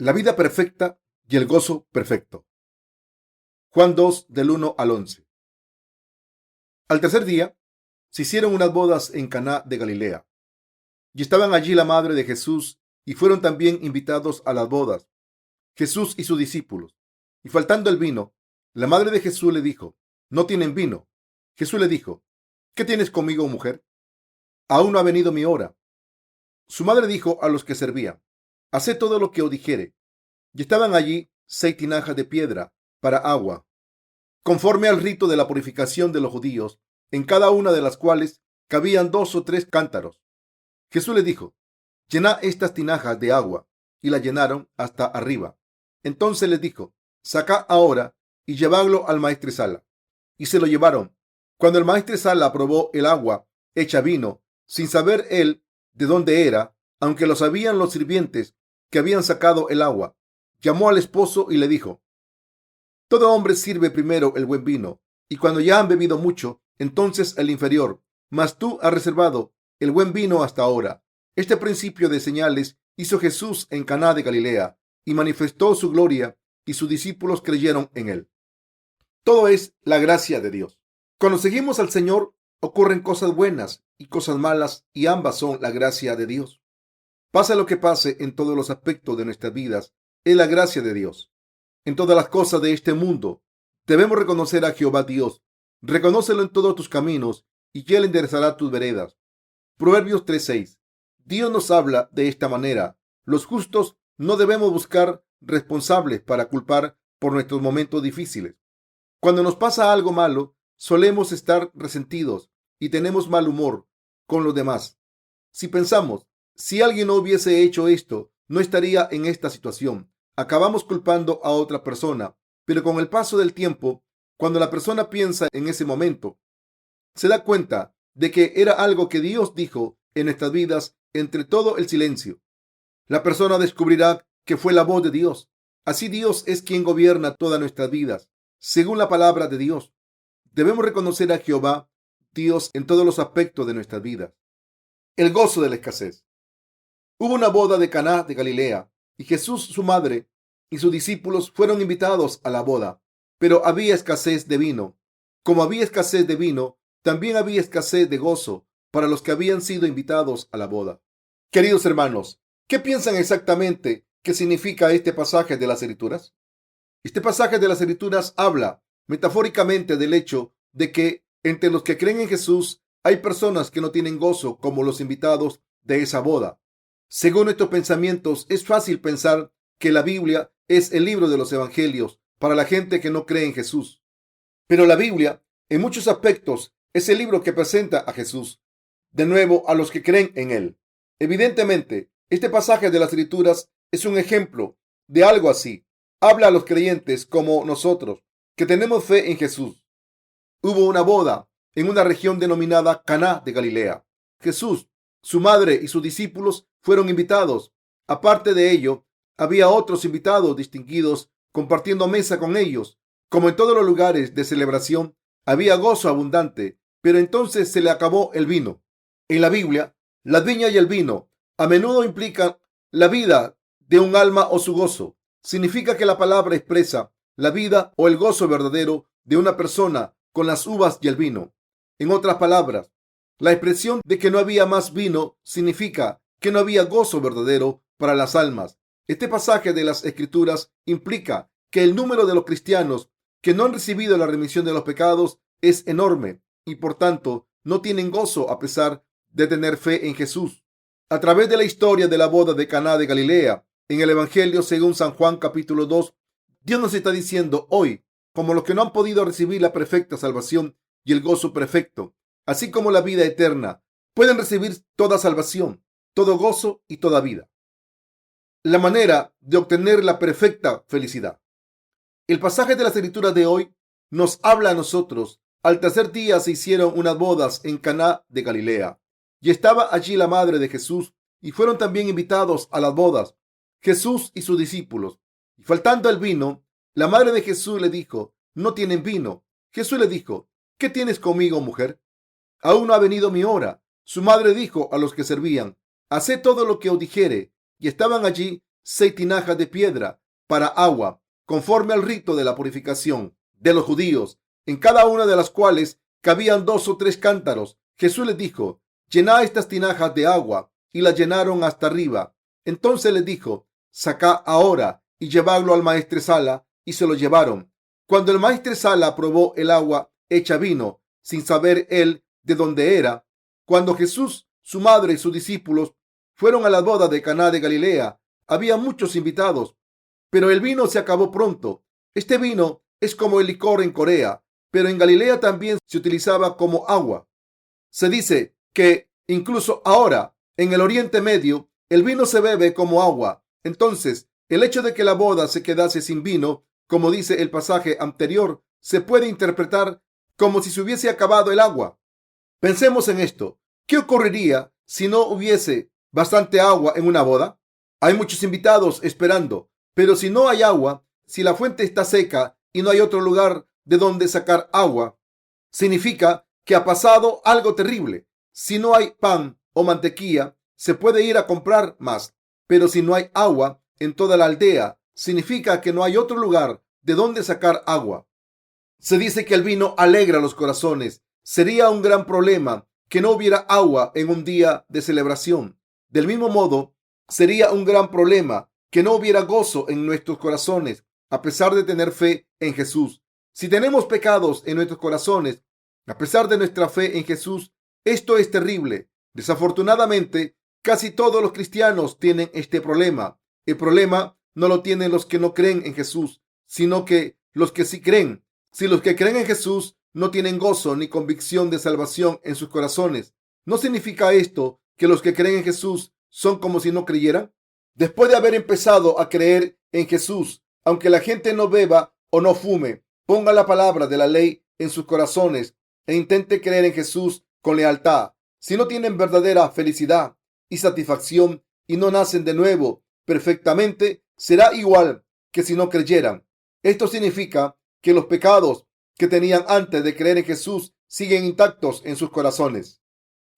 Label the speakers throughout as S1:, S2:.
S1: La vida perfecta y el gozo perfecto. Juan 2, del 1 al 11. Al tercer día, se hicieron unas bodas en Caná de Galilea, y estaban allí la madre de Jesús, y fueron también invitados a las bodas, Jesús y sus discípulos. Y faltando el vino, la madre de Jesús le dijo: No tienen vino. Jesús le dijo: ¿Qué tienes conmigo, mujer? Aún no ha venido mi hora. Su madre dijo a los que servían: Haced todo lo que os dijere. Y estaban allí 6 tinajas de piedra para agua, conforme al rito de la purificación de los judíos, en cada una de las cuales cabían 2 o 3 cántaros. Jesús les dijo: Llenad estas tinajas de agua. Y la llenaron hasta arriba. Entonces les dijo: Sacad ahora y llevadlo al maestresala. Y se lo llevaron. Cuando el maestresala probó el agua hecha vino, sin saber él de dónde era, aunque lo sabían los sirvientes que habían sacado el agua, llamó al esposo y le dijo: Todo hombre sirve primero el buen vino, y cuando ya han bebido mucho, entonces el inferior. Mas tú has reservado el buen vino hasta ahora. Este principio de señales hizo Jesús en Caná de Galilea, y manifestó su gloria, y sus discípulos creyeron en él. Todo es la gracia de Dios. Cuando seguimos al Señor, ocurren cosas buenas y cosas malas, y ambas son la gracia de Dios. Pase lo que pase en todos los aspectos de nuestras vidas, es la gracia de Dios. En todas las cosas de este mundo, debemos reconocer a Jehová Dios. Reconócelo en todos tus caminos, y Él enderezará tus veredas. Proverbios 3:6. Dios nos habla de esta manera: los justos no debemos buscar responsables para culpar por nuestros momentos difíciles. Cuando nos pasa algo malo, solemos estar resentidos y tenemos mal humor con los demás. Si pensamos: si alguien no hubiese hecho esto, no estaría en esta situación, acabamos culpando a otra persona. Pero con el paso del tiempo, cuando la persona piensa en ese momento, se da cuenta de que era algo que Dios dijo en nuestras vidas entre todo el silencio. La persona descubrirá que fue la voz de Dios. Así Dios es quien gobierna todas nuestras vidas, según la palabra de Dios. Debemos reconocer a Jehová Dios en todos los aspectos de nuestras vidas. El gozo de la escasez. Hubo una boda de Caná de Galilea, y Jesús, su madre y sus discípulos fueron invitados a la boda, pero había escasez de vino. Como había escasez de vino, también había escasez de gozo para los que habían sido invitados a la boda. Queridos hermanos, ¿qué piensan exactamente que significa este pasaje de las Escrituras? Este pasaje de las Escrituras habla metafóricamente del hecho de que entre los que creen en Jesús hay personas que no tienen gozo como los invitados de esa boda. Según estos pensamientos, es fácil pensar que la Biblia es el libro de los evangelios para la gente que no cree en Jesús. Pero la Biblia, en muchos aspectos, es el libro que presenta a Jesús de nuevo a los que creen en él. Evidentemente, este pasaje de las Escrituras es un ejemplo de algo así. Habla a los creyentes como nosotros, que tenemos fe en Jesús. Hubo una boda en una región denominada Caná de Galilea. Jesús, su madre y sus discípulos fueron invitados. Aparte de ello, había otros invitados distinguidos compartiendo mesa con ellos. Como en todos los lugares de celebración, había gozo abundante, pero entonces se le acabó el vino. En la Biblia, las viñas y el vino a menudo implican la vida de un alma o su gozo. Significa que la palabra expresa la vida o el gozo verdadero de una persona con las uvas y el vino. En otras palabras, la expresión de que no había más vino significa que no había gozo verdadero para las almas. Este pasaje de las Escrituras implica que el número de los cristianos que no han recibido la remisión de los pecados es enorme y por tanto no tienen gozo a pesar de tener fe en Jesús. A través de la historia de la boda de Caná de Galilea, en el Evangelio según San Juan capítulo 2, Dios nos está diciendo hoy, como los que no han podido recibir la perfecta salvación y el gozo perfecto, así como la vida eterna, pueden recibir toda salvación, todo gozo y toda vida. La manera de obtener la perfecta felicidad. El pasaje de las Escrituras de hoy nos habla a nosotros. Al tercer día se hicieron unas bodas en Caná de Galilea, y estaba allí la madre de Jesús, y fueron también invitados a las bodas Jesús y sus discípulos. Y faltando el vino, la madre de Jesús le dijo: No tienen vino. Jesús le dijo: ¿Qué tienes conmigo, mujer? Aún no ha venido mi hora. Su madre dijo a los que servían: Haced todo lo que os dijere. Y estaban allí 6 tinajas de piedra para agua, conforme al rito de la purificación de los judíos, en cada una de las cuales cabían 2 o 3 cántaros. Jesús les dijo: llenad estas tinajas de agua, y las llenaron hasta arriba. Entonces les dijo: sacad ahora y llevadlo al maestresala, y se lo llevaron. Cuando el maestresala probó el agua hecha vino, sin saber él de dónde era, cuando Jesús, su madre y sus discípulos fueron a la boda de Caná de Galilea, había muchos invitados, pero el vino se acabó pronto. Este vino es como el licor en Corea, pero en Galilea también se utilizaba como agua. Se dice que incluso ahora, en el Oriente Medio, el vino se bebe como agua. Entonces, el hecho de que la boda se quedase sin vino, como dice el pasaje anterior, se puede interpretar como si se hubiese acabado el agua. Pensemos en esto. ¿Qué ocurriría si no hubiese bastante agua en una boda? Hay muchos invitados esperando, pero si no hay agua, si la fuente está seca y no hay otro lugar de donde sacar agua, significa que ha pasado algo terrible. Si no hay pan o mantequilla, se puede ir a comprar más, pero si no hay agua en toda la aldea, significa que no hay otro lugar de donde sacar agua. Se dice que el vino alegra los corazones. Sería un gran problema que no hubiera agua en un día de celebración. Del mismo modo, sería un gran problema que no hubiera gozo en nuestros corazones, a pesar de tener fe en Jesús. Si tenemos pecados en nuestros corazones, a pesar de nuestra fe en Jesús, esto es terrible. Desafortunadamente, casi todos los cristianos tienen este problema. El problema no lo tienen los que no creen en Jesús, sino que los que sí creen. Si los que creen en Jesús no tienen gozo ni convicción de salvación en sus corazones, ¿no significa esto que los que creen en Jesús son como si no creyeran? Después de haber empezado a creer en Jesús, aunque la gente no beba o no fume, ponga la palabra de la ley en sus corazones e intente creer en Jesús con lealtad. Si no tienen verdadera felicidad y satisfacción y no nacen de nuevo perfectamente, será igual que si no creyeran. Esto significa que los pecados que tenían antes de creer en Jesús siguen intactos en sus corazones,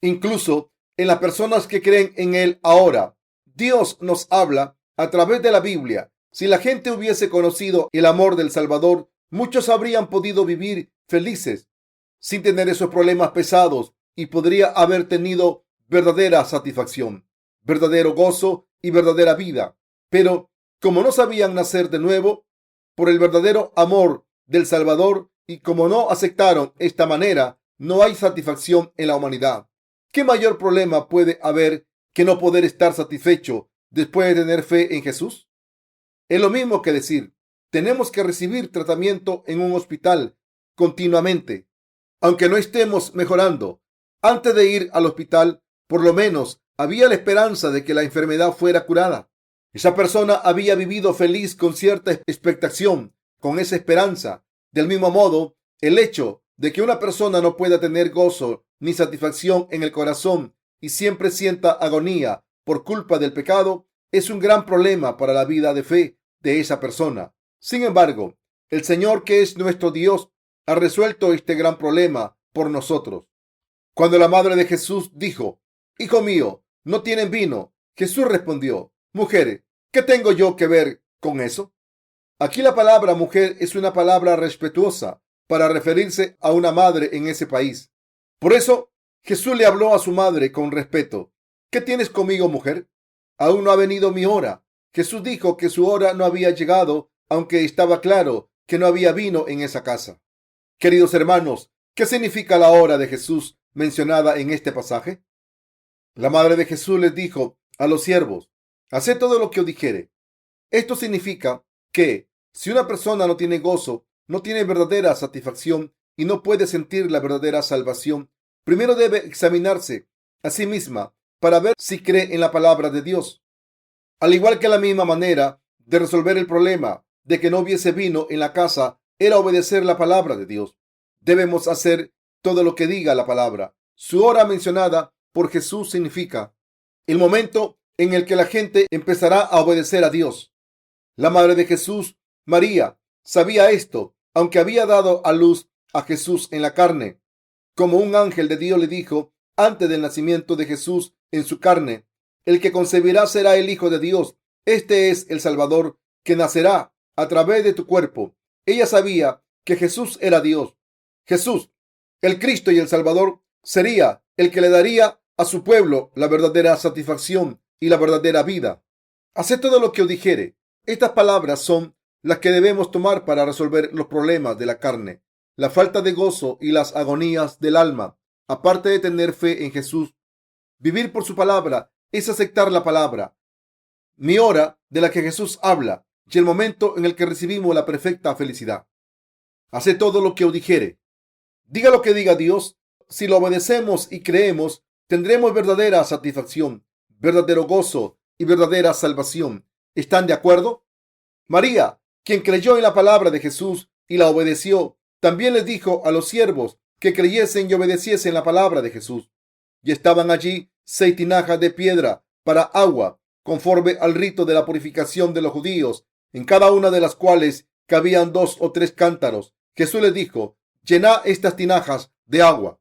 S1: incluso en las personas que creen en Él ahora. Dios nos habla a través de la Biblia. Si la gente hubiese conocido el amor del Salvador, muchos habrían podido vivir felices sin tener esos problemas pesados y podría haber tenido verdadera satisfacción, verdadero gozo y verdadera vida. Pero como no sabían nacer de nuevo por el verdadero amor del Salvador y como no aceptaron esta manera, no hay satisfacción en la humanidad. ¿Qué mayor problema puede haber que no poder estar satisfecho después de tener fe en Jesús? Es lo mismo que decir, tenemos que recibir tratamiento en un hospital continuamente, aunque no estemos mejorando. Antes de ir al hospital, por lo menos había la esperanza de que la enfermedad fuera curada. Esa persona había vivido feliz con cierta expectación, con esa esperanza. Del mismo modo, el hecho de que una persona no pueda tener gozo ni satisfacción en el corazón y siempre sienta agonía por culpa del pecado es un gran problema para la vida de fe de esa persona. Sin embargo, el Señor, que es nuestro Dios, ha resuelto este gran problema por nosotros. Cuando la madre de Jesús dijo: hijo mío, no tienen vino, Jesús respondió: mujer, ¿qué tengo yo que ver con eso? Aquí la palabra mujer es una palabra respetuosa para referirse a una madre en ese país. Por eso Jesús le habló a su madre con respeto. ¿Qué tienes conmigo, mujer? Aún no ha venido mi hora. Jesús dijo que su hora no había llegado, aunque estaba claro que no había vino en esa casa. Queridos hermanos, ¿qué significa la hora de Jesús mencionada en este pasaje? La madre de Jesús les dijo a los siervos: haced todo lo que os dijere. Esto significa que si una persona no tiene gozo, no tiene verdadera satisfacción y no puede sentir la verdadera salvación, primero debe examinarse a sí misma para ver si cree en la palabra de Dios. Al igual que la misma manera de resolver el problema de que no hubiese vino en la casa era obedecer la palabra de Dios. Debemos hacer todo lo que diga la palabra. Su hora mencionada por Jesús significa el momento en el que la gente empezará a obedecer a Dios. La madre de Jesús, María, sabía esto, aunque había dado a luz a Jesús en la carne. Como un ángel de Dios le dijo antes del nacimiento de Jesús en su carne: el que concebirá será el Hijo de Dios. Este es el Salvador que nacerá a través de tu cuerpo. Ella sabía que Jesús era Dios. Jesús, el Cristo y el Salvador, sería el que le daría a su pueblo la verdadera satisfacción y la verdadera vida. Haced todo lo que os dijere. Estas palabras son las que debemos tomar para resolver los problemas de la carne, la falta de gozo y las agonías del alma. Aparte de tener fe en Jesús, vivir por su palabra es aceptar la palabra, mi hora de la que Jesús habla, y el momento en el que recibimos la perfecta felicidad. Haced todo lo que os dijere. Diga lo que diga Dios. Si lo obedecemos y creemos, tendremos verdadera satisfacción, verdadero gozo y verdadera salvación. ¿Están de acuerdo? María, quien creyó en la palabra de Jesús y la obedeció, también les dijo a los siervos que creyesen y obedeciesen la palabra de Jesús. Y estaban allí 6 tinajas de piedra para agua, conforme al rito de la purificación de los judíos, en cada una de las cuales cabían 2 o 3 cántaros. Jesús les dijo: llenad estas tinajas de agua.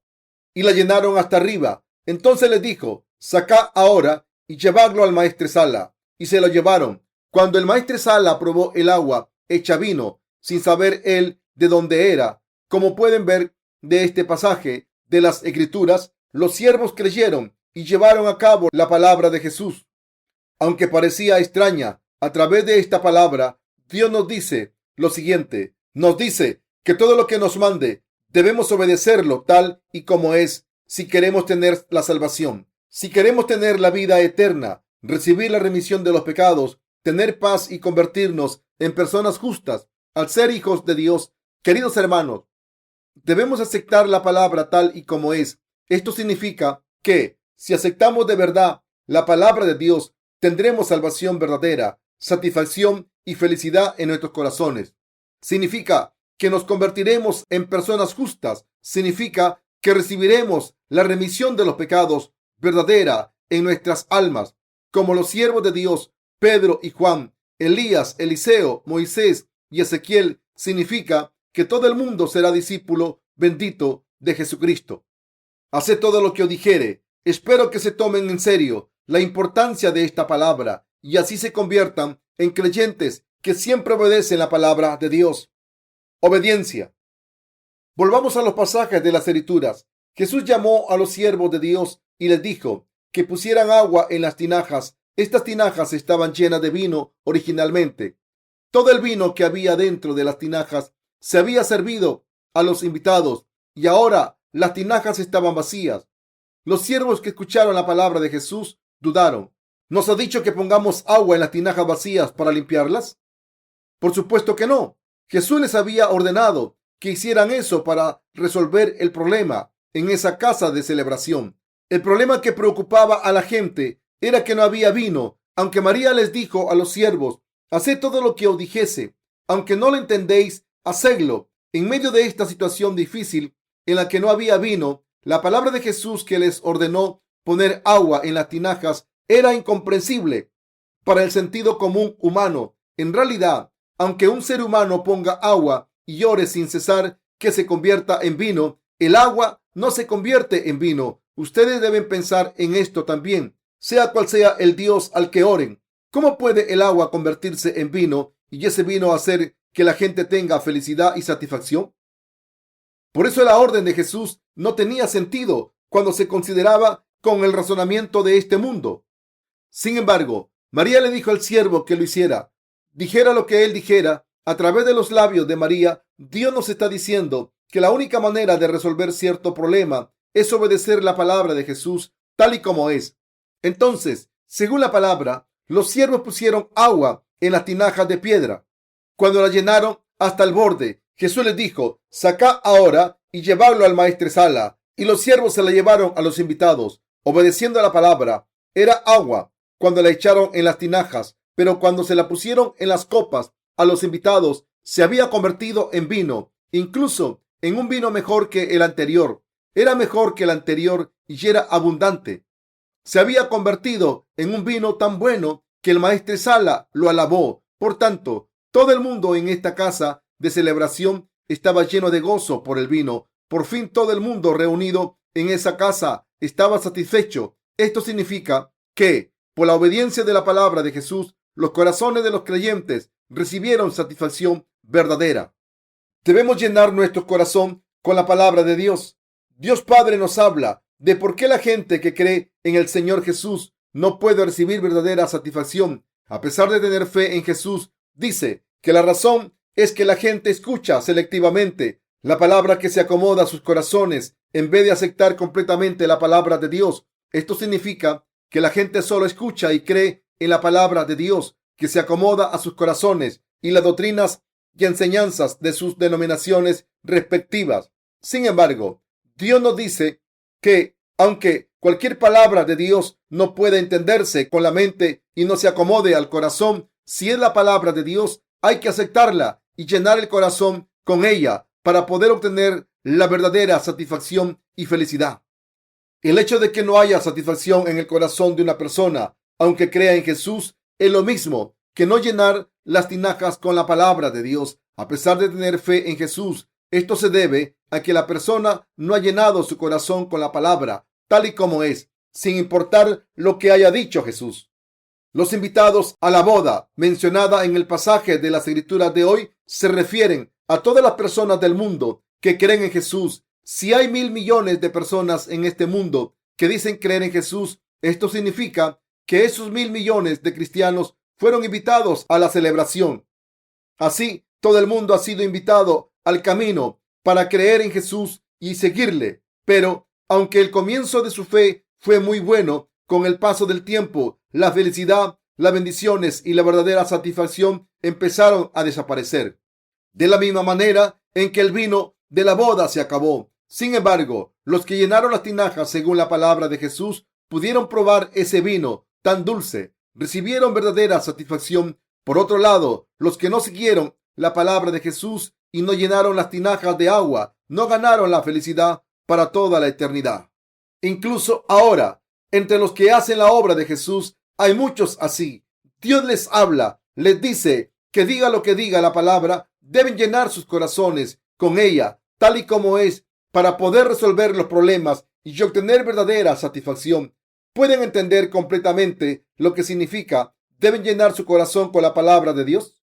S1: Y la llenaron hasta arriba. Entonces les dijo: sacad ahora y llevadlo al maestresala. Y se lo llevaron. Cuando el maestresala probó el agua hecha vino, sin saber él de dónde era, como pueden ver de este pasaje de las Escrituras, los siervos creyeron y llevaron a cabo la palabra de Jesús. Aunque parecía extraña, a través de esta palabra, Dios nos dice lo siguiente. Nos dice que todo lo que nos mande debemos obedecerlo tal y como es, si queremos tener la salvación, si queremos tener la vida eterna, recibir la remisión de los pecados, tener paz y convertirnos en personas justas. Al ser hijos de Dios, queridos hermanos, debemos aceptar la palabra tal y como es. Esto significa que si aceptamos de verdad la palabra de Dios, tendremos salvación verdadera, satisfacción y felicidad en nuestros corazones. Significa que nos convertiremos en personas justas. Significa que recibiremos la remisión de los pecados verdadera en nuestras almas, como los siervos de Dios, Pedro y Juan, Elías, Eliseo, Moisés y Ezequiel. Significa que todo el mundo será discípulo bendito de Jesucristo. Haced todo lo que os dijere. Espero que se tomen en serio la importancia de esta palabra y así se conviertan en creyentes que siempre obedecen la palabra de Dios. Obediencia. Volvamos a los pasajes de las Escrituras. Jesús llamó a los siervos de Dios y les dijo que pusieran agua en las tinajas. Estas tinajas estaban llenas de vino originalmente. Todo el vino que había dentro de las tinajas se había servido a los invitados y ahora las tinajas estaban vacías. Los siervos que escucharon la palabra de Jesús dudaron. ¿Nos ha dicho que pongamos agua en las tinajas vacías para limpiarlas? Por supuesto que no. Jesús les había ordenado que hicieran eso para resolver el problema en esa casa de celebración. El problema que preocupaba a la gente era que no había vino. Aunque María les dijo a los siervos: haced todo lo que os dijese, aunque no lo entendéis, hacedlo. En medio de esta situación difícil en la que no había vino, la palabra de Jesús que les ordenó poner agua en las tinajas era incomprensible para el sentido común humano. En realidad, aunque un ser humano ponga agua y ore sin cesar que se convierta en vino, el agua no se convierte en vino. Ustedes deben pensar en esto también, sea cual sea el Dios al que oren. ¿Cómo puede el agua convertirse en vino y ese vino hacer que la gente tenga felicidad y satisfacción? Por eso la orden de Jesús no tenía sentido cuando se consideraba con el razonamiento de este mundo. Sin embargo, María le dijo al siervo que lo hiciera. Dijera lo que él dijera, a través de los labios de María, Dios nos está diciendo que la única manera de resolver cierto problema es obedecer la palabra de Jesús tal y como es. Entonces, según la palabra, los siervos pusieron agua en las tinajas de piedra. Cuando la llenaron hasta el borde, Jesús les dijo: sacad ahora y llevadlo al maestresala. Y los siervos se la llevaron a los invitados, obedeciendo a la palabra. Era agua cuando la echaron en las tinajas, pero cuando se la pusieron en las copas a los invitados, se había convertido en vino, incluso en un vino mejor que el anterior. Era mejor que el anterior y era abundante. Se había convertido en un vino tan bueno que el maestresala lo alabó. Por tanto, todo el mundo en esta casa de celebración estaba lleno de gozo por el vino. Por fin todo el mundo reunido en esa casa estaba satisfecho. Esto significa que, por la obediencia de la palabra de Jesús, los corazones de los creyentes recibieron satisfacción verdadera. Debemos llenar nuestro corazón con la palabra de Dios. Dios Padre nos habla de por qué la gente que cree en el Señor Jesús no puede recibir verdadera satisfacción a pesar de tener fe en Jesús. Dice que la razón es que la gente escucha selectivamente la palabra que se acomoda a sus corazones en vez de aceptar completamente la palabra de Dios. Esto significa que la gente solo escucha y cree en la palabra de Dios que se acomoda a sus corazones y las doctrinas y enseñanzas de sus denominaciones respectivas. Sin embargo, Dios nos dice que aunque cualquier palabra de Dios no pueda entenderse con la mente y no se acomode al corazón, si es la palabra de Dios, hay que aceptarla y llenar el corazón con ella para poder obtener la verdadera satisfacción y felicidad. El hecho de que no haya satisfacción en el corazón de una persona, aunque crea en Jesús, es lo mismo que no llenar las tinajas con la palabra de Dios, a pesar de tener fe en Jesús. Esto se debe a que la persona no ha llenado su corazón con la palabra, tal y como es, sin importar lo que haya dicho Jesús. Los invitados a la boda mencionada en el pasaje de las Escrituras de hoy se refieren a todas las personas del mundo que creen en Jesús. Si hay 1,000 millones de personas en este mundo que dicen creer en Jesús, esto significa que esos 1,000 millones de cristianos fueron invitados a la celebración. Así, todo el mundo ha sido invitado al camino para creer en Jesús y seguirle. Pero, aunque el comienzo de su fe fue muy bueno, con el paso del tiempo, la felicidad, las bendiciones y la verdadera satisfacción empezaron a desaparecer. De la misma manera en que el vino de la boda se acabó. Sin embargo, los que llenaron las tinajas según la palabra de Jesús pudieron probar ese vino tan dulce, recibieron verdadera satisfacción. Por otro lado, los que no siguieron la palabra de Jesús y no llenaron las tinajas de agua, no ganaron la felicidad para toda la eternidad. Incluso ahora, entre los que hacen la obra de Jesús, hay muchos así. Dios les habla, les dice que diga lo que diga la palabra, deben llenar sus corazones con ella, tal y como es, para poder resolver los problemas y obtener verdadera satisfacción. ¿Pueden entender completamente lo que significa? Deben llenar su corazón con la palabra de Dios.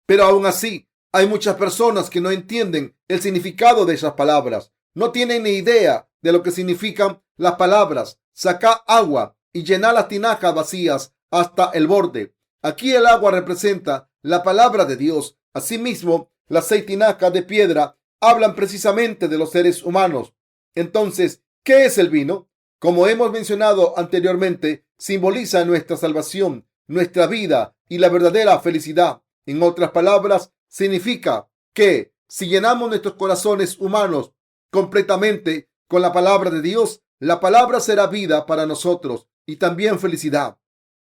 S1: Pero aún así, hay muchas personas que no entienden el significado de esas palabras. No tienen ni idea de lo que significan las palabras. Saca agua y llena las tinajas vacías hasta el borde. Aquí el agua representa la palabra de Dios. Asimismo, las 6 tinajas de piedra hablan precisamente de los seres humanos. Entonces, ¿qué es el vino? Como hemos mencionado anteriormente, simboliza nuestra salvación, nuestra vida y la verdadera felicidad. En otras palabras, significa que si llenamos nuestros corazones humanos completamente con la palabra de Dios, la palabra será vida para nosotros y también felicidad.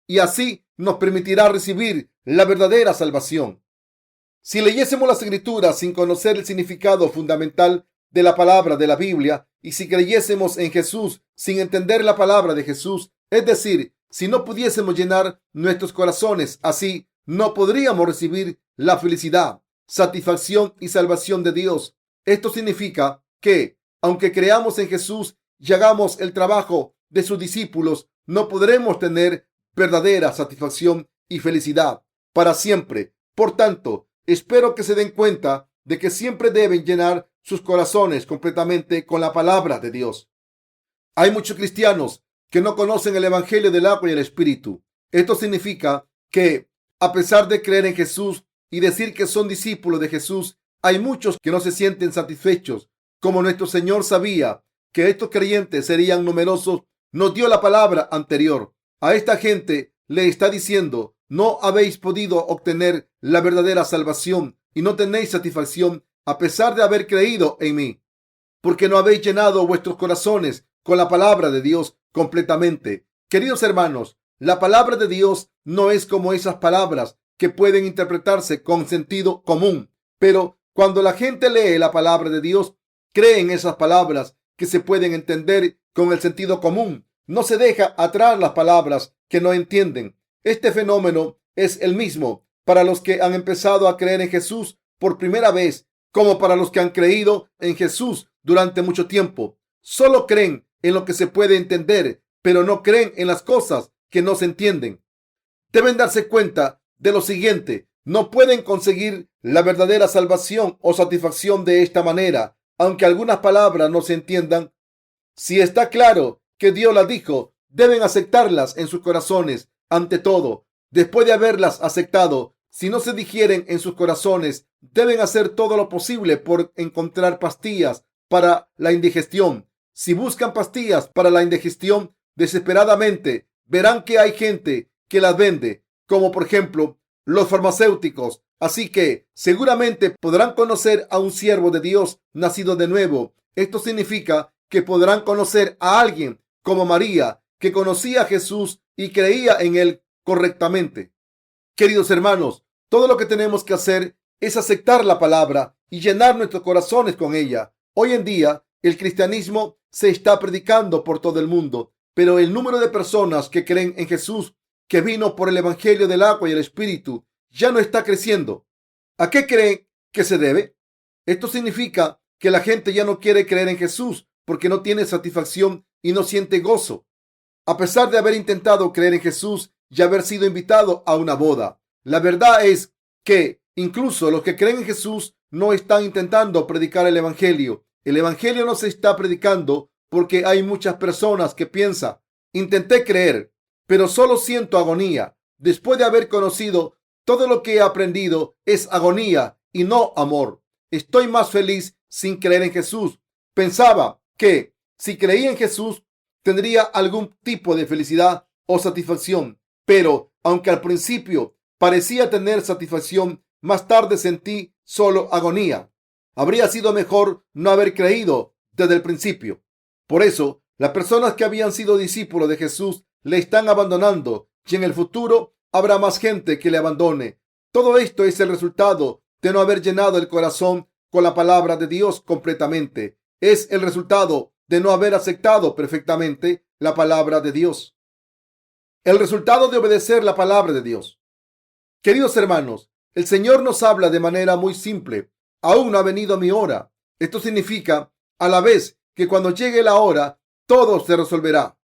S1: Y así nos permitirá recibir la verdadera salvación. Si leyésemos las Escrituras sin conocer el significado fundamental de la palabra de la Biblia y si creyésemos en Jesús sin entender la palabra de Jesús, es decir, si no pudiésemos llenar nuestros corazones así, no podríamos recibir la felicidad, satisfacción y salvación de Dios. Esto significa que, aunque creamos en Jesús y hagamos el trabajo de sus discípulos, no podremos tener verdadera satisfacción y felicidad para siempre. Por tanto, espero que se den cuenta de que siempre deben llenar sus corazones completamente con la palabra de Dios. Hay muchos cristianos que no conocen el Evangelio del agua y el Espíritu. Esto significa que, a pesar de creer en Jesús y decir que son discípulos de Jesús, hay muchos que no se sienten satisfechos. Como nuestro Señor sabía que estos creyentes serían numerosos, nos dio la palabra anterior. A esta gente le está diciendo: no habéis podido obtener la verdadera salvación y no tenéis satisfacción a pesar de haber creído en mí, porque no habéis llenado vuestros corazones con la palabra de Dios completamente. Queridos hermanos, la palabra de Dios no es como esas palabras que pueden interpretarse con sentido común, pero cuando la gente lee la palabra de Dios, cree en esas palabras que se pueden entender con el sentido común. No se deja atrás las palabras que no entienden. Este fenómeno es el mismo para los que han empezado a creer en Jesús por primera vez, como para los que han creído en Jesús durante mucho tiempo. Solo creen en lo que se puede entender, pero no creen en las cosas que no se entienden. Deben darse cuenta de lo siguiente: no pueden conseguir la verdadera salvación o satisfacción de esta manera, aunque algunas palabras no se entiendan. Si está claro que Dios las dijo, deben aceptarlas en sus corazones. Ante todo, después de haberlas aceptado, si no se digieren en sus corazones, deben hacer todo lo posible por encontrar pastillas para la indigestión. Si buscan pastillas para la indigestión desesperadamente, verán que hay gente que las vende, como por ejemplo los farmacéuticos. Así que seguramente podrán conocer a un siervo de Dios nacido de nuevo. Esto significa que podrán conocer a alguien como María, que conocía a Jesús y creía en él correctamente. Queridos hermanos, todo lo que tenemos que hacer es aceptar la palabra y llenar nuestros corazones con ella. Hoy en día, el cristianismo se está predicando por todo el mundo, pero el número de personas que creen en Jesús, que vino por el evangelio del agua y el espíritu, ya no está creciendo. ¿A qué creen que se debe? Esto significa que la gente ya no quiere creer en Jesús porque no tiene satisfacción y no siente gozo, a pesar de haber intentado creer en Jesús y haber sido invitado a una boda. La verdad es que incluso los que creen en Jesús no están intentando predicar el evangelio. El evangelio no se está predicando porque hay muchas personas que piensan: intenté creer, pero solo siento agonía. Después de haber conocido todo lo que he aprendido, es agonía y no amor. Estoy más feliz sin creer en Jesús. Pensaba que si creía en Jesús tendría algún tipo de felicidad o satisfacción, pero aunque al principio parecía tener satisfacción, más tarde sentí solo agonía. Habría sido mejor no haber creído desde el principio. Por eso, las personas que habían sido discípulos de Jesús le están abandonando y en el futuro habrá más gente que le abandone. Todo esto es el resultado de no haber llenado el corazón con la palabra de Dios completamente. Es el resultado de no haber aceptado perfectamente la palabra de Dios. El resultado de obedecer la palabra de Dios. Queridos hermanos, el Señor nos habla de manera muy simple. Aún no ha venido mi hora. Esto significa a la vez que cuando llegue la hora, todo se resolverá.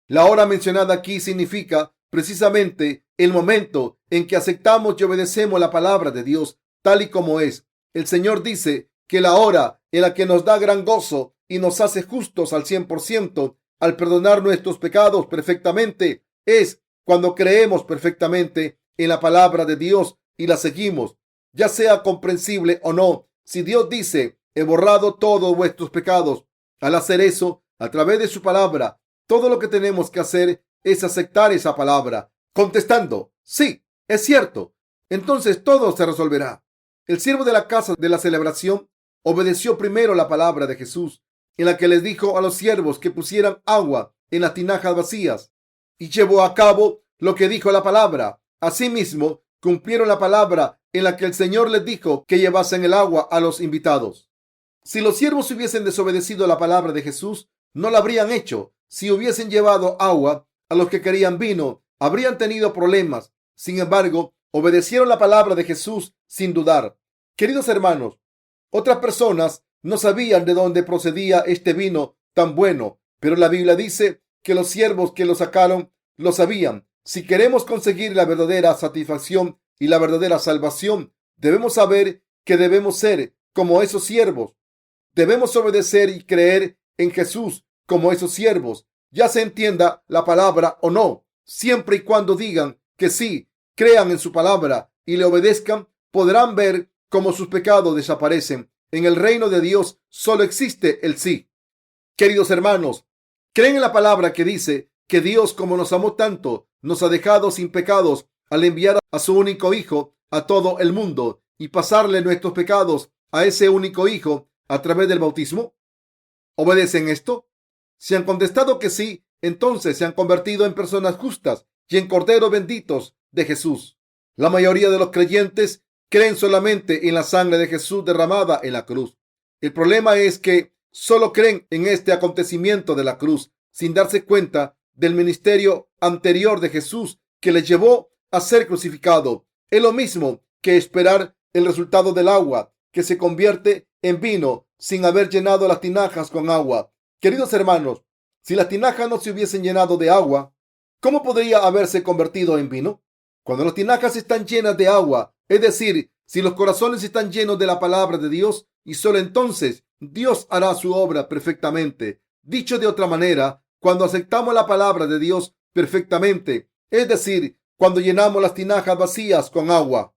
S1: La hora mencionada aquí significa precisamente el momento en que aceptamos y obedecemos la palabra de Dios tal y como es. El Señor dice que la hora en la que nos da gran gozo y nos hace justos al 100% al perdonar nuestros pecados perfectamente es cuando creemos perfectamente en la palabra de Dios y la seguimos, ya sea comprensible o no. Si Dios dice: he borrado todos vuestros pecados, al hacer eso a través de su palabra, todo lo que tenemos que hacer es aceptar esa palabra, contestando: sí, es cierto. Entonces todo se resolverá. El siervo de la casa de la celebración obedeció primero la palabra de Jesús, en la que les dijo a los siervos que pusieran agua en las tinajas vacías, y llevó a cabo lo que dijo la palabra. Asimismo, cumplieron la palabra en la que el Señor les dijo que llevasen el agua a los invitados. Si los siervos hubiesen desobedecido la palabra de Jesús, no la habrían hecho. Si hubiesen llevado agua a los que querían vino, habrían tenido problemas. Sin embargo, obedecieron la palabra de Jesús sin dudar. Queridos hermanos, otras personas no sabían de dónde procedía este vino tan bueno, pero la Biblia dice que los siervos que lo sacaron lo sabían. Si queremos conseguir la verdadera satisfacción y la verdadera salvación, debemos saber que debemos ser como esos siervos. Debemos obedecer y creer en Jesús como esos siervos, ya se entienda la palabra o no. Siempre y cuando digan que sí, crean en su palabra y le obedezcan, podrán ver cómo sus pecados desaparecen. En el reino de Dios solo existe el sí. Queridos hermanos, ¿creen en la palabra que dice que Dios, como nos amó tanto, nos ha dejado sin pecados al enviar a su único Hijo a todo el mundo y pasarle nuestros pecados a ese único Hijo a través del bautismo? ¿Obedecen esto? Si han contestado que sí, entonces se han convertido en personas justas y en corderos benditos de Jesús. La mayoría de los creyentes creen solamente en la sangre de Jesús derramada en la cruz. El problema es que solo creen en este acontecimiento de la cruz sin darse cuenta del ministerio anterior de Jesús que les llevó a ser crucificado. Es lo mismo que esperar el resultado del agua que se convierte en vino sin haber llenado las tinajas con agua. Queridos hermanos, si las tinajas no se hubiesen llenado de agua, ¿cómo podría haberse convertido en vino? Cuando las tinajas están llenas de agua, es decir, si los corazones están llenos de la palabra de Dios, y solo entonces Dios hará su obra perfectamente. Dicho de otra manera, cuando aceptamos la palabra de Dios perfectamente, es decir, cuando llenamos las tinajas vacías con agua,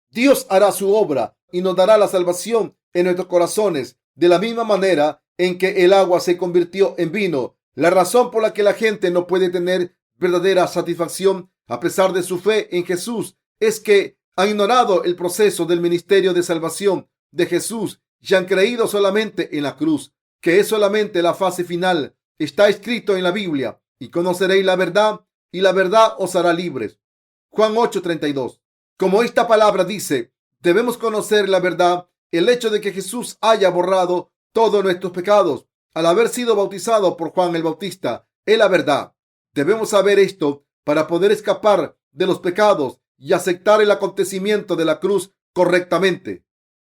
S1: Dios hará su obra y nos dará la salvación en nuestros corazones, de la misma manera en que el agua se convirtió en vino. La razón por la que la gente no puede tener verdadera satisfacción a pesar de su fe en Jesús es que han ignorado el proceso del ministerio de salvación de Jesús y han creído solamente en la cruz, que es solamente la fase final. Está escrito en la Biblia: y conoceréis la verdad, y la verdad os hará libres. Juan 8:32. Como esta palabra dice, debemos conocer la verdad. El hecho de que Jesús haya borrado todos nuestros pecados al haber sido bautizado por Juan el Bautista es la verdad. Debemos saber esto para poder escapar de los pecados y aceptar el acontecimiento de la cruz correctamente.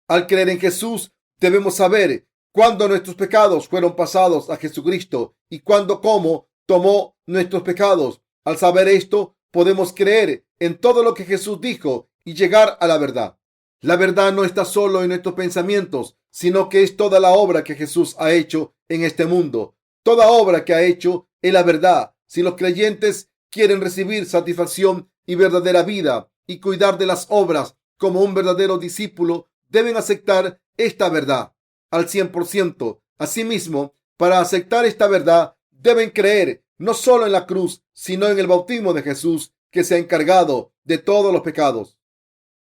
S1: Al creer en Jesús, debemos saber cuándo nuestros pecados fueron pasados a Jesucristo y cómo tomó nuestros pecados. Al saber esto, podemos creer en todo lo que Jesús dijo y llegar a la verdad. La verdad no está solo en nuestros pensamientos, sino que es toda la obra que Jesús ha hecho en este mundo. Toda obra que ha hecho es la verdad. Si los creyentes quieren recibir satisfacción y verdadera vida y cuidar de las obras como un verdadero discípulo, deben aceptar esta verdad al 100%. Asimismo, para aceptar esta verdad, deben creer no solo en la cruz, sino en el bautismo de Jesús, que se ha encargado de todos los pecados.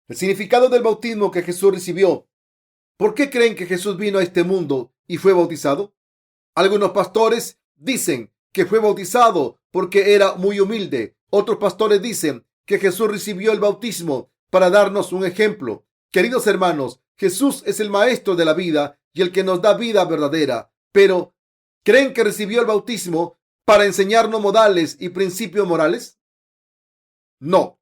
S1: El significado del bautismo que Jesús recibió. ¿Por qué creen que Jesús vino a este mundo y fue bautizado? Algunos pastores dicen que fue bautizado porque era muy humilde. Otros pastores dicen que Jesús recibió el bautismo para darnos un ejemplo. Queridos hermanos, Jesús es el maestro de la vida y el que nos da vida verdadera. Pero, ¿creen que recibió el bautismo para enseñarnos modales y principios morales? No.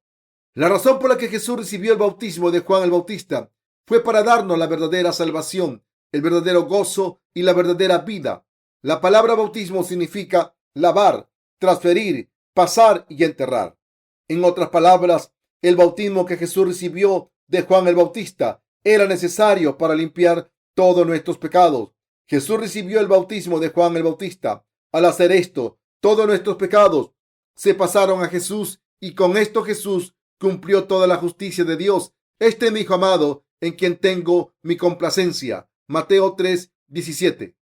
S1: La razón por la que Jesús recibió el bautismo de Juan el Bautista fue para darnos la verdadera salvación, el verdadero gozo y la verdadera vida. La palabra bautismo significa lavar, transferir, pasar y enterrar. En otras palabras, el bautismo que Jesús recibió de Juan el Bautista era necesario para limpiar todos nuestros pecados. Jesús recibió el bautismo de Juan el Bautista. Al hacer esto, todos nuestros pecados se pasaron a Jesús y con esto Jesús cumplió toda la justicia de Dios. Este es mi Hijo amado, en quien tengo mi complacencia. Mateo 3:17.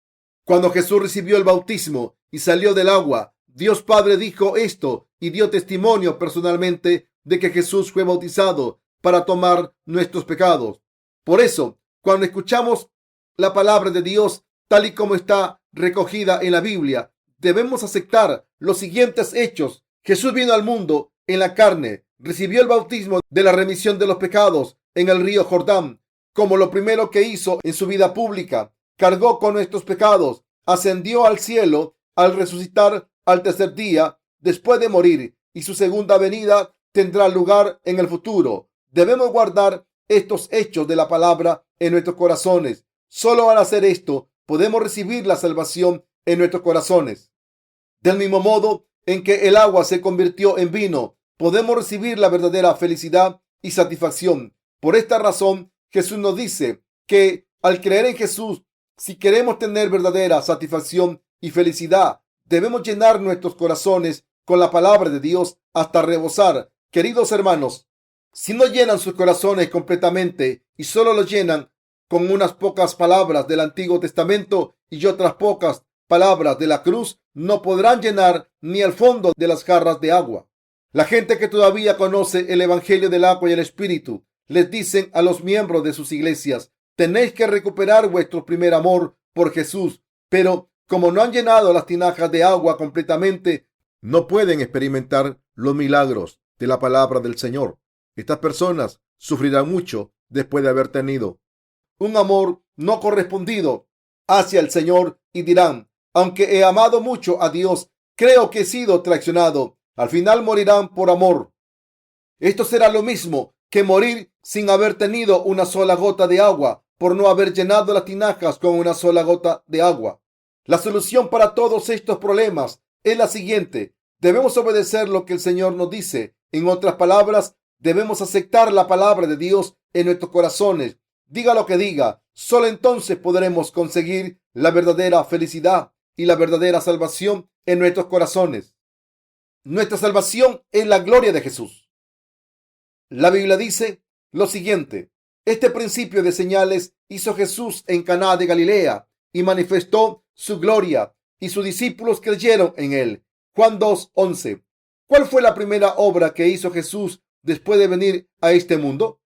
S1: Cuando Jesús recibió el bautismo y salió del agua, Dios Padre dijo esto y dio testimonio personalmente de que Jesús fue bautizado para tomar nuestros pecados. Por eso, cuando escuchamos la palabra de Dios tal y como está recogida en la Biblia, debemos aceptar los siguientes hechos. Jesús vino al mundo en la carne, recibió el bautismo de la remisión de los pecados en el río Jordán. Como lo primero que hizo en su vida pública, cargó con nuestros pecados, ascendió al cielo al resucitar al tercer día después de morir, y su segunda venida tendrá lugar en el futuro. Debemos guardar estos hechos de la palabra en nuestros corazones. Solo al hacer esto podemos recibir la salvación en nuestros corazones. Del mismo modo en que el agua se convirtió en vino, podemos recibir la verdadera felicidad y satisfacción. Por esta razón, Jesús nos dice que al creer en Jesús, si queremos tener verdadera satisfacción y felicidad, debemos llenar nuestros corazones con la palabra de Dios hasta rebosar. Queridos hermanos, si no llenan sus corazones completamente y solo los llenan con unas pocas palabras del Antiguo Testamento y otras pocas palabras de la cruz, no podrán llenar ni el fondo de las jarras de agua. La gente que todavía conoce el Evangelio del agua y el Espíritu les dicen a los miembros de sus iglesias: tenéis que recuperar vuestro primer amor por Jesús. Pero como no han llenado las tinajas de agua completamente, no pueden experimentar los milagros de la palabra del Señor. Estas personas sufrirán mucho después de haber tenido un amor no correspondido hacia el Señor y dirán: aunque he amado mucho a Dios, creo que he sido traicionado. Al final morirán por amor. Esto será lo mismo que morir sin haber tenido una sola gota de agua, por no haber llenado las tinajas con una sola gota de agua. La solución para todos estos problemas es la siguiente: debemos obedecer lo que el Señor nos dice. En otras palabras, debemos aceptar la palabra de Dios en nuestros corazones. Diga lo que diga, solo entonces podremos conseguir la verdadera felicidad y la verdadera salvación en nuestros corazones. Nuestra salvación es la gloria de Jesús. La Biblia dice lo siguiente: este principio de señales hizo Jesús en Caná de Galilea y manifestó su gloria, y sus discípulos creyeron en él. Juan 2:11. ¿Cuál fue la primera obra que hizo Jesús después de venir a este mundo?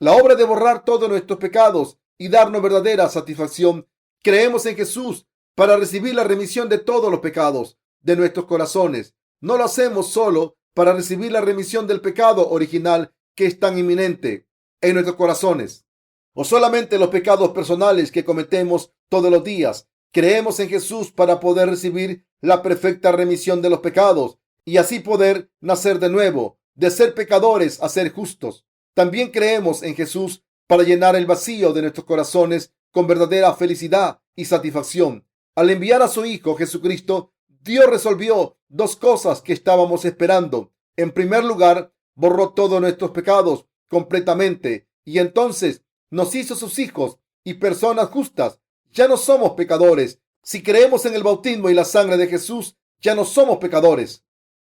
S1: La obra de borrar todos nuestros pecados y darnos verdadera satisfacción. Creemos en Jesús para recibir la remisión de todos los pecados de nuestros corazones. No lo hacemos solo para recibir la remisión del pecado original que es tan inminente en nuestros corazones, o solamente los pecados personales que cometemos todos los días. Creemos en Jesús para poder recibir la perfecta remisión de los pecados y así poder nacer de nuevo, de ser pecadores a ser justos. También creemos en Jesús para llenar el vacío de nuestros corazones con verdadera felicidad y satisfacción. Al enviar a su Hijo Jesucristo, Dios resolvió dos cosas que estábamos esperando. En primer lugar, borró todos nuestros pecados completamente y entonces nos hizo sus hijos y personas justas. Ya no somos pecadores. Si creemos en el bautismo y la sangre de Jesús, ya no somos pecadores.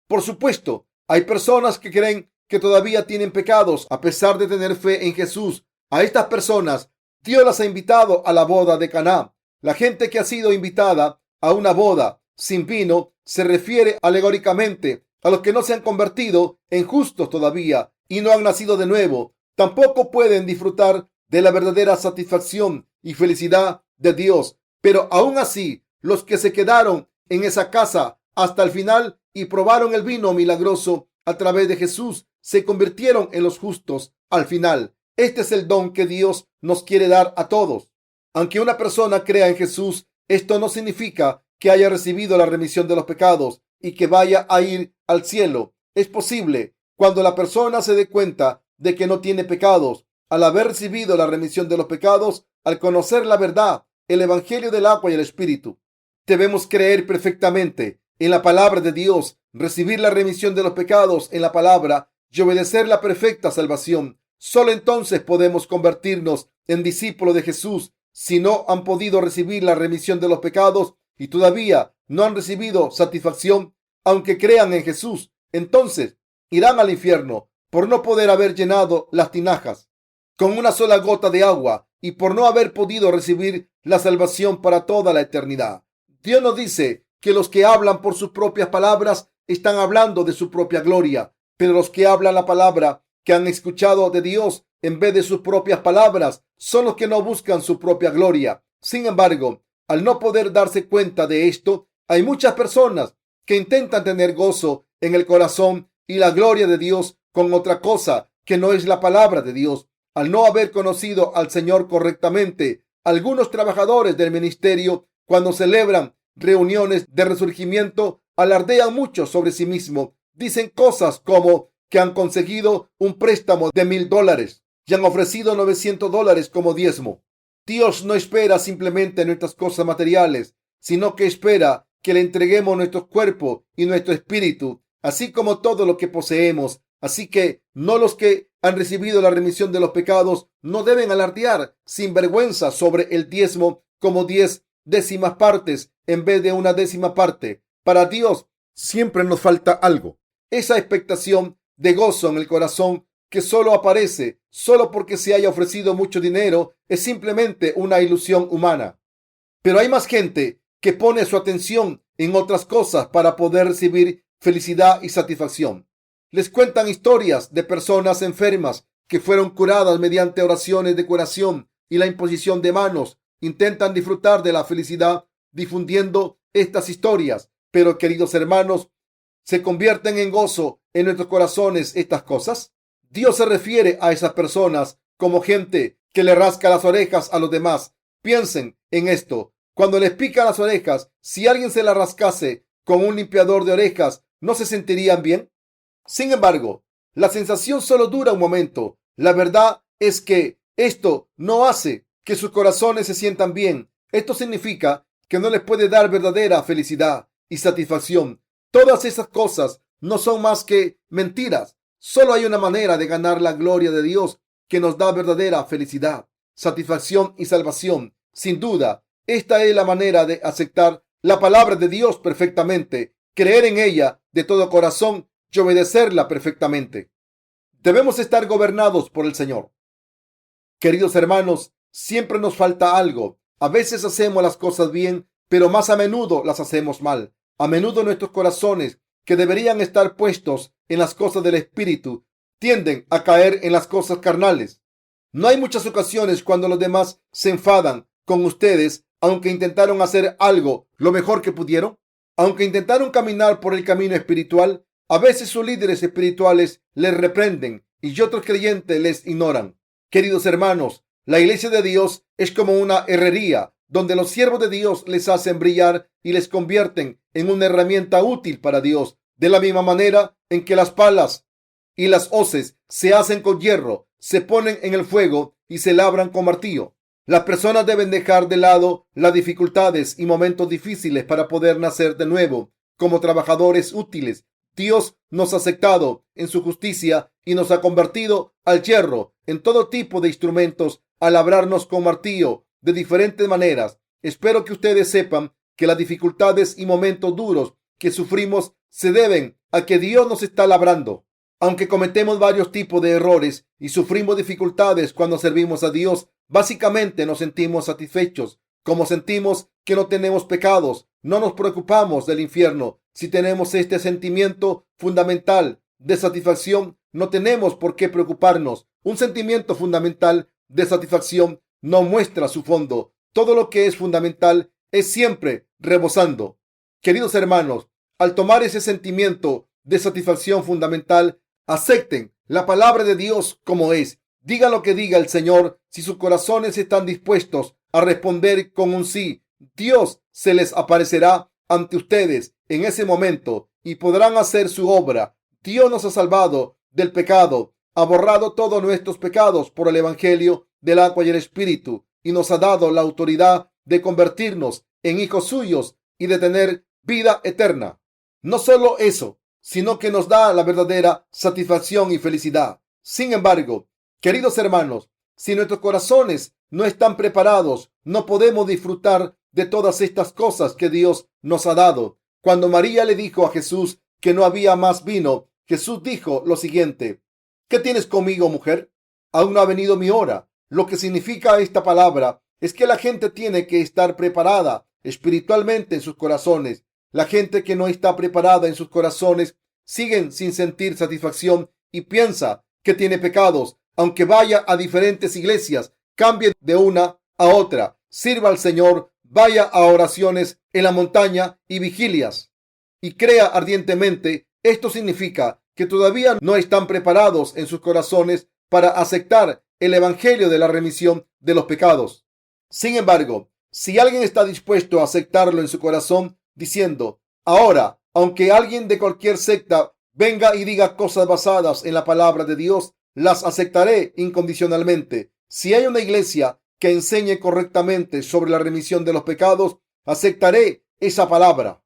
S1: Por supuesto, hay personas que creen que todavía tienen pecados a pesar de tener fe en Jesús. A estas personas Dios las ha invitado a la boda de Caná. La gente que ha sido invitada a una boda sin vino se refiere alegóricamente a los que no se han convertido en justos todavía y no han nacido de nuevo. Tampoco pueden disfrutar de la verdadera satisfacción y felicidad de Dios. Pero aún así, los que se quedaron en esa casa hasta el final y probaron el vino milagroso a través de Jesús se convirtieron en los justos al final. Este es el don que Dios nos quiere dar a todos. Aunque una persona crea en Jesús, esto no significa que haya recibido la remisión de los pecados y que vaya a ir al cielo. Es posible cuando la persona se dé cuenta de que no tiene pecados, al haber recibido la remisión de los pecados, al conocer la verdad, el evangelio del agua y el espíritu. Debemos creer perfectamente en la palabra de Dios, recibir la remisión de los pecados en la palabra y obedecer la perfecta salvación. Solo entonces podemos convertirnos en discípulos de Jesús. Si no han podido recibir la remisión de los pecados y todavía no han recibido satisfacción, aunque crean en Jesús, entonces irán al infierno por no poder haber llenado las tinajas con una sola gota de agua y por no haber podido recibir la salvación para toda la eternidad. Dios nos dice que los que hablan por sus propias palabras están hablando de su propia gloria, pero los que hablan la palabra que han escuchado de Dios en vez de sus propias palabras son los que no buscan su propia gloria. Sin embargo, al no poder darse cuenta de esto, hay muchas personas que intentan tener gozo en el corazón y la gloria de Dios con otra cosa que no es la palabra de Dios. Al no haber conocido al Señor correctamente, algunos trabajadores del ministerio, cuando celebran reuniones de resurgimiento, alardean mucho sobre sí mismos. Dicen cosas como que han conseguido un préstamo de $1,000 y han ofrecido $900 como diezmo. Dios no espera simplemente nuestras cosas materiales, sino que espera que le entreguemos nuestro cuerpo y nuestro espíritu, así como todo lo que poseemos. Así que no los que han recibido la remisión de los pecados no deben alardear sin vergüenza sobre el diezmo como 10 décimas partes en vez de una décima parte. Para Dios siempre nos falta algo. Esa expectación de gozo en el corazón que solo aparece solo porque se haya ofrecido mucho dinero es simplemente una ilusión humana. Pero hay más gente que pone su atención en otras cosas para poder recibir felicidad y satisfacción. Les cuentan historias de personas enfermas que fueron curadas mediante oraciones de curación y la imposición de manos. Intentan disfrutar de la felicidad difundiendo estas historias. Pero, queridos hermanos, ¿se convierten en gozo en nuestros corazones estas cosas? Dios se refiere a esas personas como gente que le rasca las orejas a los demás. Piensen en esto. Cuando les pican las orejas, si alguien se las rascase con un limpiador de orejas, ¿no se sentirían bien? Sin embargo, la sensación solo dura un momento. La verdad es que esto no hace que sus corazones se sientan bien. Esto significa que no les puede dar verdadera felicidad y satisfacción. Todas esas cosas no son más que mentiras. Solo hay una manera de ganar la gloria de Dios que nos da verdadera felicidad, satisfacción y salvación. Sin duda, esta es la manera de aceptar la palabra de Dios perfectamente, creer en ella de todo corazón y obedecerla perfectamente. Debemos estar gobernados por el Señor. Queridos hermanos, siempre nos falta algo. A veces hacemos las cosas bien, pero más a menudo las hacemos mal. A menudo nuestros corazones, que deberían estar puestos en las cosas del Espíritu, tienden a caer en las cosas carnales. No hay muchas ocasiones cuando los demás se enfadan con ustedes, aunque intentaron hacer algo lo mejor que pudieron, aunque intentaron caminar por el camino espiritual. A veces sus líderes espirituales les reprenden y otros creyentes les ignoran. Queridos hermanos, la iglesia de Dios es como una herrería donde los siervos de Dios les hacen brillar y les convierten en una herramienta útil para Dios, de la misma manera en que las palas y las hoces se hacen con hierro, se ponen en el fuego y se labran con martillo. Las personas deben dejar de lado las dificultades y momentos difíciles para poder nacer de nuevo como trabajadores útiles. Dios nos ha aceptado en su justicia y nos ha convertido al hierro en todo tipo de instrumentos a labrarnos con martillo de diferentes maneras. Espero que ustedes sepan que las dificultades y momentos duros que sufrimos se deben a que Dios nos está labrando. Aunque cometemos varios tipos de errores y sufrimos dificultades cuando servimos a Dios, básicamente nos sentimos satisfechos. Como sentimos que no tenemos pecados, no nos preocupamos del infierno. Si tenemos este sentimiento fundamental de satisfacción, no tenemos por qué preocuparnos. Un sentimiento fundamental de satisfacción no muestra su fondo. Todo lo que es fundamental es siempre rebosando. Queridos hermanos, al tomar ese sentimiento de satisfacción fundamental, acepten la palabra de Dios como es. Diga lo que diga el Señor. Si sus corazones están dispuestos a responder con un sí, Dios se les aparecerá ante ustedes en ese momento y podrán hacer su obra. Dios nos ha salvado del pecado, ha borrado todos nuestros pecados por el Evangelio del agua y el Espíritu y nos ha dado la autoridad de convertirnos en hijos suyos y de tener vida eterna. No solo eso, sino que nos da la verdadera satisfacción y felicidad. Sin embargo, queridos hermanos, si nuestros corazones no están preparados, no podemos disfrutar de todas estas cosas que Dios nos ha dado. Cuando María le dijo a Jesús que no había más vino, Jesús dijo lo siguiente: ¿qué tienes conmigo, mujer? Aún no ha venido mi hora. Lo que significa esta palabra es que la gente tiene que estar preparada espiritualmente en sus corazones. La gente que no está preparada en sus corazones siguen sin sentir satisfacción y piensa que tiene pecados. Aunque vaya a diferentes iglesias, cambie de una a otra, sirva al Señor, vaya a oraciones en la montaña y vigilias y crea ardientemente, esto significa que todavía no están preparados en sus corazones para aceptar el evangelio de la remisión de los pecados. Sin embargo, si alguien está dispuesto a aceptarlo en su corazón, diciendo: ahora, aunque alguien de cualquier secta venga y diga cosas basadas en la palabra de Dios, las aceptaré incondicionalmente. Si hay una iglesia que enseñe correctamente sobre la remisión de los pecados, aceptaré esa palabra.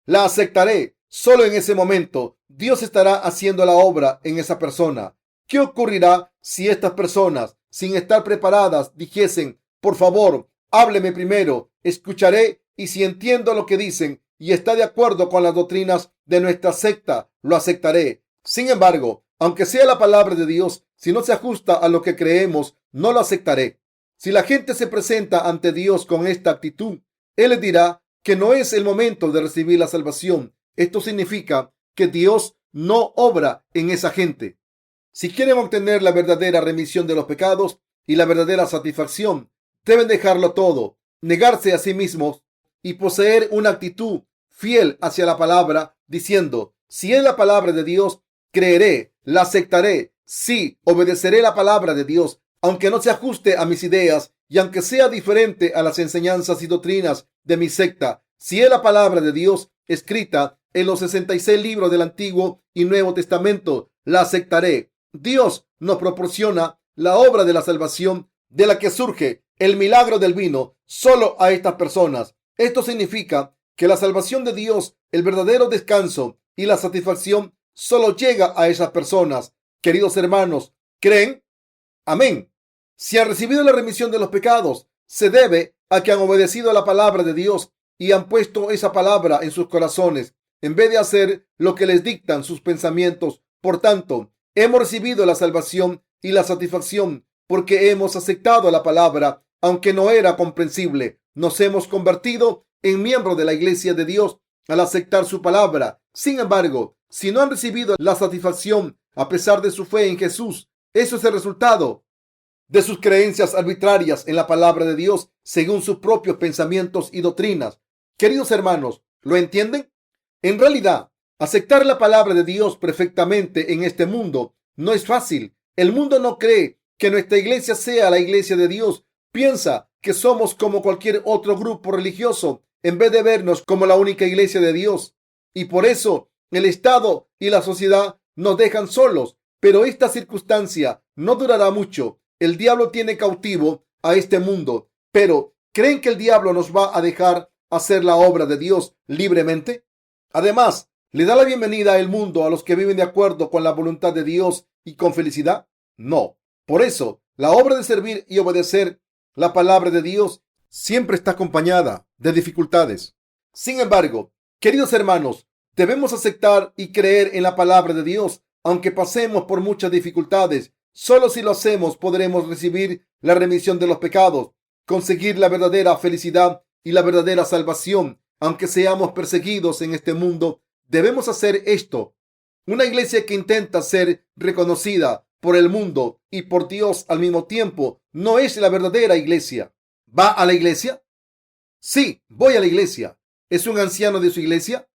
S1: La aceptaré. Solo en ese momento Dios estará haciendo la obra en esa persona. ¿Qué ocurrirá si estas personas, sin estar preparadas, dijesen: por favor, hábleme primero, escucharé, y si entiendo lo que dicen y está de acuerdo con las doctrinas de nuestra secta, lo aceptaré? Sin embargo, aunque sea la palabra de Dios, si no se ajusta a lo que creemos, no lo aceptaré. Si la gente se presenta ante Dios con esta actitud, Él les dirá que no es el momento de recibir la salvación. Esto significa que Dios no obra en esa gente. Si quieren obtener la verdadera remisión de los pecados y la verdadera satisfacción, deben dejarlo todo, negarse a sí mismos y poseer una actitud fiel hacia la palabra, diciendo: si es la palabra de Dios, creeré, la aceptaré, sí, obedeceré la palabra de Dios, aunque no se ajuste a mis ideas y aunque sea diferente a las enseñanzas y doctrinas de mi secta. Si es la palabra de Dios escrita en los 66 libros del Antiguo y Nuevo Testamento, la aceptaré. Dios nos proporciona la obra de la salvación de la que surge el milagro del vino solo a estas personas. Esto significa que la salvación de Dios, el verdadero descanso y la satisfacción solo llega a esas personas. Queridos hermanos, ¿creen? Amén. Si han recibido la remisión de los pecados, se debe a que han obedecido a la palabra de Dios y han puesto esa palabra en sus corazones, en vez de hacer lo que les dictan sus pensamientos. Por tanto, hemos recibido la salvación y la satisfacción porque hemos aceptado la palabra, aunque no era comprensible. Nos hemos convertido en miembros de la iglesia de Dios al aceptar su palabra. Sin embargo, si no han recibido la satisfacción a pesar de su fe en Jesús, eso es el resultado de sus creencias arbitrarias en la palabra de Dios según sus propios pensamientos y doctrinas. Queridos hermanos, ¿lo entienden? En realidad, aceptar la palabra de Dios perfectamente en este mundo no es fácil. El mundo no cree que nuestra iglesia sea la iglesia de Dios. Piensa que somos como cualquier otro grupo religioso en vez de vernos como la única iglesia de Dios. Y por eso el Estado y la sociedad nos dejan solos. Pero esta circunstancia no durará mucho. El diablo tiene cautivo a este mundo. Pero ¿creen que el diablo nos va a dejar hacer la obra de Dios libremente? Además, ¿le da la bienvenida al mundo a los que viven de acuerdo con la voluntad de Dios y con felicidad? No. Por eso, la obra de servir y obedecer la palabra de Dios siempre está acompañada de dificultades. Sin embargo, queridos hermanos, debemos aceptar y creer en la palabra de Dios, aunque pasemos por muchas dificultades. Solo si lo hacemos podremos recibir la remisión de los pecados, conseguir la verdadera felicidad y la verdadera salvación. Aunque seamos perseguidos en este mundo, debemos hacer esto. Una iglesia que intenta ser reconocida por el mundo y por Dios al mismo tiempo no es la verdadera iglesia. ¿Va a la iglesia? Sí, voy a la iglesia. ¿Es un anciano de su iglesia?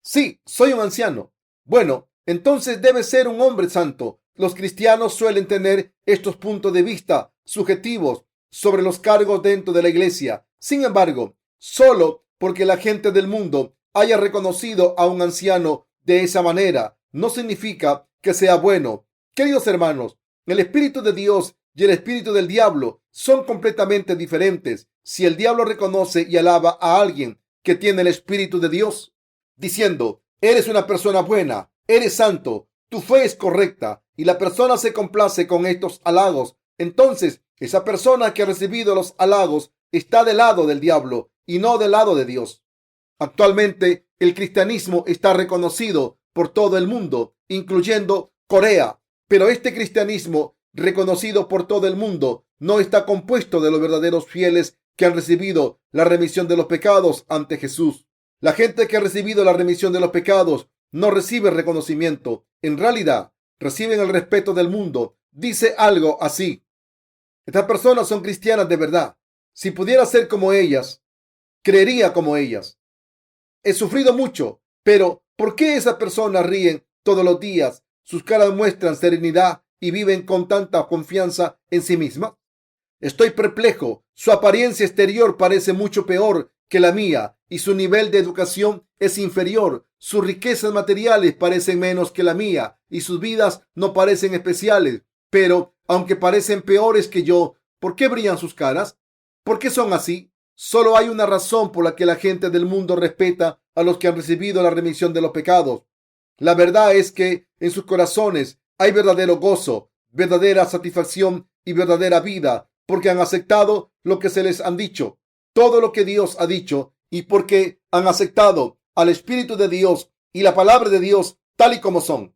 S1: Sí, soy un anciano. Bueno, entonces debe ser un hombre santo. Los cristianos suelen tener estos puntos de vista subjetivos sobre los cargos dentro de la iglesia. Sin embargo, solo porque la gente del mundo haya reconocido a un anciano de esa manera, no significa que sea bueno. Queridos hermanos, el Espíritu de Dios y el espíritu del diablo son completamente diferentes. Si el diablo reconoce y alaba a alguien que tiene el Espíritu de Dios, diciendo, eres una persona buena, eres santo, tu fe es correcta, y la persona se complace con estos halagos, entonces esa persona que ha recibido los halagos está del lado del diablo y no del lado de Dios. Actualmente, el cristianismo está reconocido por todo el mundo, incluyendo Corea, pero este cristianismo reconocido por todo el mundo no está compuesto de los verdaderos fieles que han recibido la remisión de los pecados ante Jesús. La gente que ha recibido la remisión de los pecados no recibe reconocimiento. En realidad, reciben el respeto del mundo. Dice algo así: estas personas son cristianas de verdad. Si pudiera ser como ellas, creería como ellas. He sufrido mucho, pero ¿por qué esas personas ríen todos los días? Sus caras muestran serenidad y viven con tanta confianza en sí mismas. Estoy perplejo. Su apariencia exterior parece mucho peor que la mía y su nivel de educación es inferior. Sus riquezas materiales parecen menos que la mía y sus vidas no parecen especiales. Pero, aunque parecen peores que yo, ¿por qué brillan sus caras? ¿Por qué son así? Solo hay una razón por la que la gente del mundo respeta a los que han recibido la remisión de los pecados. La verdad es que en sus corazones hay verdadero gozo, verdadera satisfacción y verdadera vida, porque han aceptado lo que se les han dicho, todo lo que Dios ha dicho, y porque han aceptado al Espíritu de Dios y la palabra de Dios tal y como son.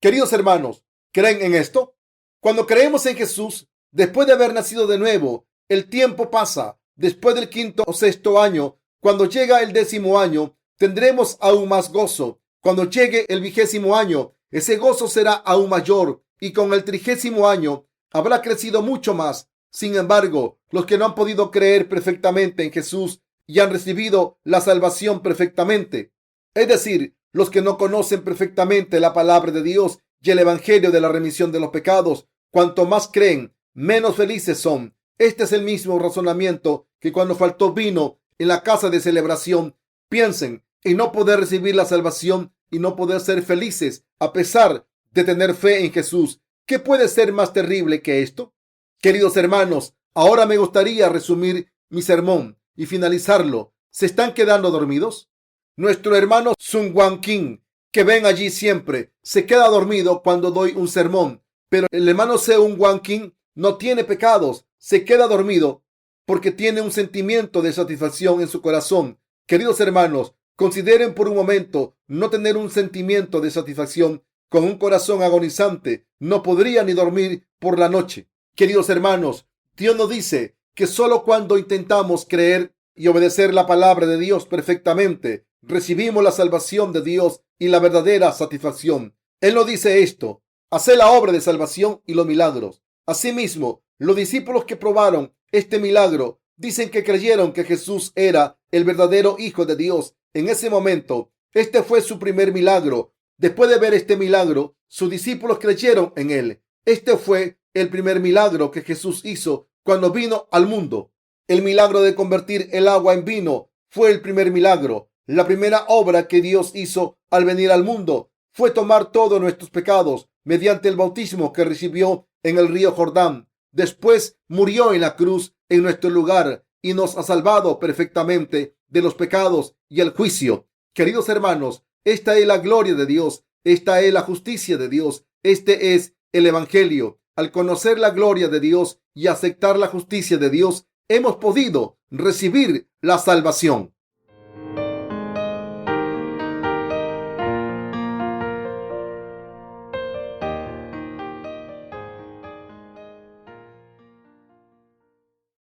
S1: Queridos hermanos, ¿creen en esto? Cuando creemos en Jesús, después de haber nacido de nuevo, el tiempo pasa. Después del quinto o sexto año, cuando llega el 10º año, tendremos aún más gozo. Cuando llegue el 20º año, ese gozo será aún mayor, y con el 30º año habrá crecido mucho más. Sin embargo, los que no han podido creer perfectamente en Jesús y han recibido la salvación perfectamente, es decir, los que no conocen perfectamente la palabra de Dios y el evangelio de la remisión de los pecados, cuanto más creen, menos felices son. Este es el mismo razonamiento que cuando faltó vino en la casa de celebración. Piensen en no poder recibir la salvación y no poder ser felices a pesar de tener fe en Jesús. ¿Qué puede ser más terrible que esto? Queridos hermanos, ahora me gustaría resumir mi sermón y finalizarlo. ¿Se están quedando dormidos? Nuestro hermano Sun Wan King que ven allí siempre se queda dormido cuando doy un sermón, pero el hermano Seung Wan Kim no tiene pecados, se queda dormido porque tiene un sentimiento de satisfacción en su corazón. Queridos hermanos, consideren por un momento no tener un sentimiento de satisfacción. Con un corazón agonizante no podría ni dormir por la noche. Queridos hermanos, Dios nos dice que solo cuando intentamos creer y obedecer la palabra de Dios perfectamente, recibimos la salvación de Dios y la verdadera satisfacción. Él nos dice esto: haced la obra de salvación y los milagros. Asimismo, los discípulos que probaron este milagro dicen que creyeron que Jesús era el verdadero Hijo de Dios. En ese momento, este fue su primer milagro. Después de ver este milagro, sus discípulos creyeron en él. Este fue el primer milagro que Jesús hizo cuando vino al mundo. El milagro de convertir el agua en vino fue el primer milagro. La primera obra que Dios hizo al venir al mundo fue tomar todos nuestros pecados mediante el bautismo que recibió en el río Jordán. Después murió en la cruz en nuestro lugar y nos ha salvado perfectamente de los pecados y el juicio. Queridos hermanos, esta es la gloria de Dios, esta es la justicia de Dios, este es el Evangelio. Al conocer la gloria de Dios y aceptar la justicia de Dios, hemos podido recibir la salvación.